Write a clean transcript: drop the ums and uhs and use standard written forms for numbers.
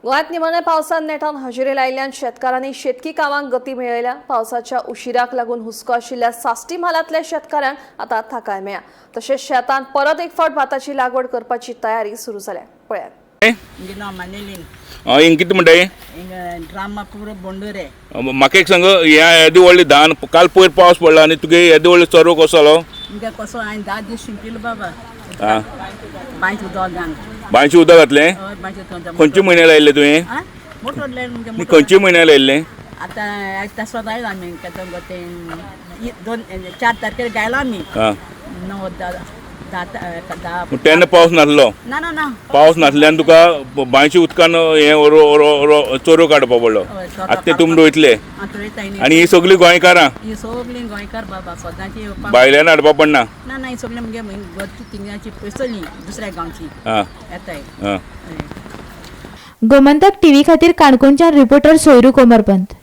गोंयांत निमाण्या पावसान नेटान हजेरी लायिल्ल्यान शेतकारांनी शेतकी कामांक गती मेळयल्या। पावसाच्या उशिराक लागून हुस्को आशिल्ल्या साश्टी म्हालांतल्या शेतकाऱ्यांक आतां थाकाय मेळ्ळा। तशेंच शेतांत परत एक फावट भाताची लागवड करपाची तयारी सुरू जाल्या। पळयात। हिंग कितें म्हणटा ड्रामा पुरो बोंडुरे म्हाका एक सांग, येदी व्हडली धान काल पयर पावस पडला आनी तुगे येदी व्हडली चरो कसो जालो? म्हणजे कसो हांवें 10 दीस शिंपिल्लो बाबा आं बांयचें उदक घालून बांयचें उदक घातलें? बांयचें उदक खंयचे म्हयने लायिल्लें तुवें? मोटर लायन म्हणजे खंयचे म्हयने लायिल्लें? आतां तासो आयला आमी तें 4 तारखेर गायलो आमी 9 10 तेन्ना पावस नासलो? ना ना ना पावस नासल्यान तुका बांयच्या उदकान हें चोरो काडपा पडलो। आतां ते तुमी रोयतले आनी ही सगळीं गोंयकारां? ही सगळीं गोंयकार बाबा सदांची येवपाक भायल्यान हाडपा पडना? ना ना ही सगळीं म्हणजे घरची तिंगांची पयसली दुसऱ्या गांवची येताय। गोमंतक टीव्ही खातीर काणकोणच्यान रिपोर्टर सोयरू कोमरपंत।